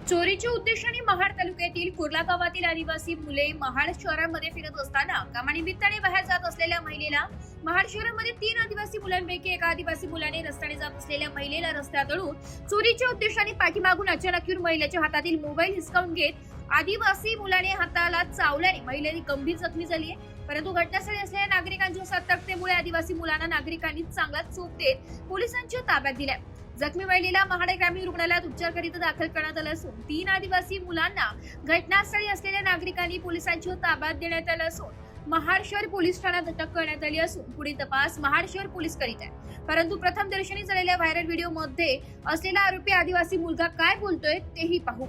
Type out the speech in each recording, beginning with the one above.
चोरीच्या उद्देशाने महाड तालुक्यातील कुर्ला गावातील आदिवासी मुले महाड शहरामध्ये फिरत असताना कामानिमित्ताने बाहेर जात असलेल्या महिलेला महाड शहरामध्ये 3 आदिवासी मुलांपैकी एका आदिवासी मुलाने रस्त्याने जात असलेल्या महिलेला रस्त्यातून चोरीच्या उद्देशाने पाठीमागून अचानक येऊन महिलेच्या हातातील मोबाईल हिसकावून घेत आदिवासी मुलाने हाताला चावल्याने महिलेने गंभीर जखमी झाली आहे। परंतु घटनास्थळी असलेल्या नागरिकांच्या सतर्कतेमुळे आदिवासी मुलांना नागरिकांनी चांगला चोप देत पोलिसांच्या ताब्यात दिल्या। जखमी महिलेला महाड ग्रामीण रुग्णालयात उपचारकरिता दाखल करण्यात आलं असून 3 आदिवासी मुलांना घटनास्थळी असलेल्या नागरिकांनी पोलिसांच्या ताब्यात देण्यात आलं असून महाड शहर पोलीस ठाण्यात अटक करण्यात आली असून पुढील तपास महाड शहर पोलीस करीत आहेत। परंतु प्रथम दर्शनी झालेल्या व्हायरल व्हिडिओ मध्ये असलेला आरोपी आदिवासी मुलगा काय बोलतोय तेही पाहू।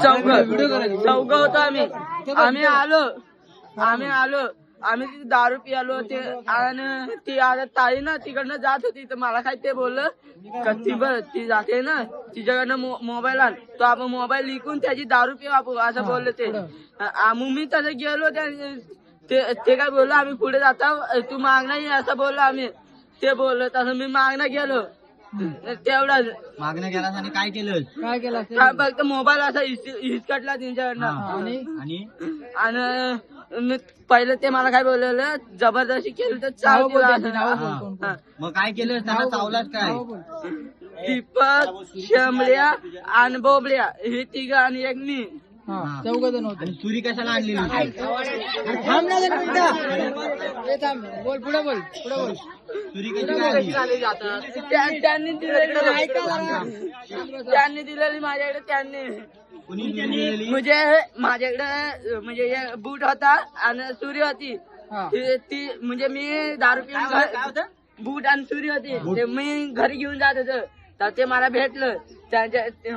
चौघ होतो आम्ही आलो आम्ही तिथे दारू पियालो ते आणि ती आता ताई ना तिकडनं जात होती तर मला काय ते बोललं ती जाते ना तिच्याकडनं मोबाईल आण तो आपण मोबाईल लिकून त्याची दारू पिऊ आपण असं बोललं ते मी तसं गेलो ते काय बोललो आम्ही पुढे जाता तू मागणं असं बोललो आम्ही ते बोललो तसं मी मागणं गेलो तेवढा मागणं गेला आणि काय केलं फक्त मोबाईल असा हिसकटला त्यांच्याकडनं आणि पहिलं ते मला काय बोललेलं जबरदस्ती केलं तर चाव मग काय केलं त्यांना चावलात काय दीपक शेंबड्या आणि बोबड्या हे 3 आणि एक मी 4 जण होते। चुरी कशाला आणली चुरी कशी त्यांनी दिलेली माझ्याकडे त्यांनी माझ्याकडे बूट होता आणि सुरी होती ती म्हणजे मी दारू पिऊन बूट आणि सुरी होती ते मी घरी घेऊन जात होतो तर ते मला भेटलं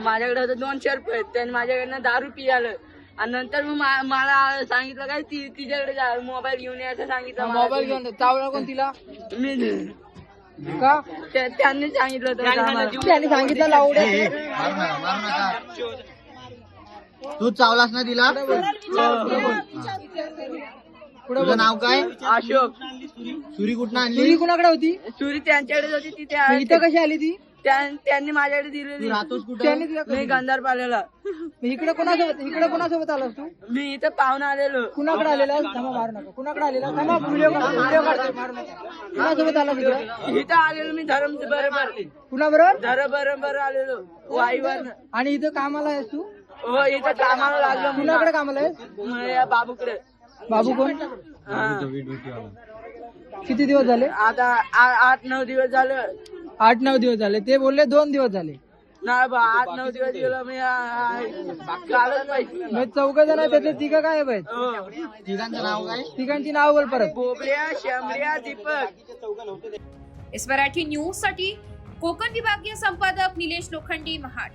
माझ्याकडे होतं 200 रुपये त्यांनी माझ्याकडनं दारू पियालं आणि नंतर मला सांगितलं काय तिच्याकडे मोबाईल घेऊन यायचं सांगितलं मोबाईल घेऊन चावला कोण तिला मी का त्यांनी सांगितलं होतं त्यांनी सांगितलं लावून मारू नका तू चावलास ना तिला तुझं नाव काय अशोक सुरी कुठं आणली सुरी कुणाकडे होती सुरी त्यांच्याकडे होती तिथे इथं कशी आली ती त्यांनी माझ्याकडे दिलेली राहतोस कुठं त्यांनी दिला मी गंधार पालेला इकडे कोणासोबत आलास तू मी इथं पाहून आलेलो कुणाकडे आलेला थांबा मारू नका कुणाकडे आलेला थांबा व्हिडिओ काढतो मारू नका कुणासोबत आला तिकडे इथं आलेलो मी धरम बरोबर कुणाबरोबर बरोबर आलेलो वाईवर आणि इथं कामाला आहेस तू हो इथं कामाला लागलो कुणाकडे कामाला आहेस या बाबूकडे बाबू कोण हा. किती दिवस झाले आता 8-9 दिवस झालं 8-9 दिवस झाले ते बोलले 2 दिवस झाले नाही बा 8-9 दिवस गेलो मी कालच पाहिजे मग 4 जण आहेत त्याचे 3 काय आहेत तिघांचं नाव काय तिघांची नाव बोल परत बोबड्या शेंबड्या दीपक इस मराठी न्यूज साठी कोकण विभागीय संपादक निलेश लोखंडे महाड।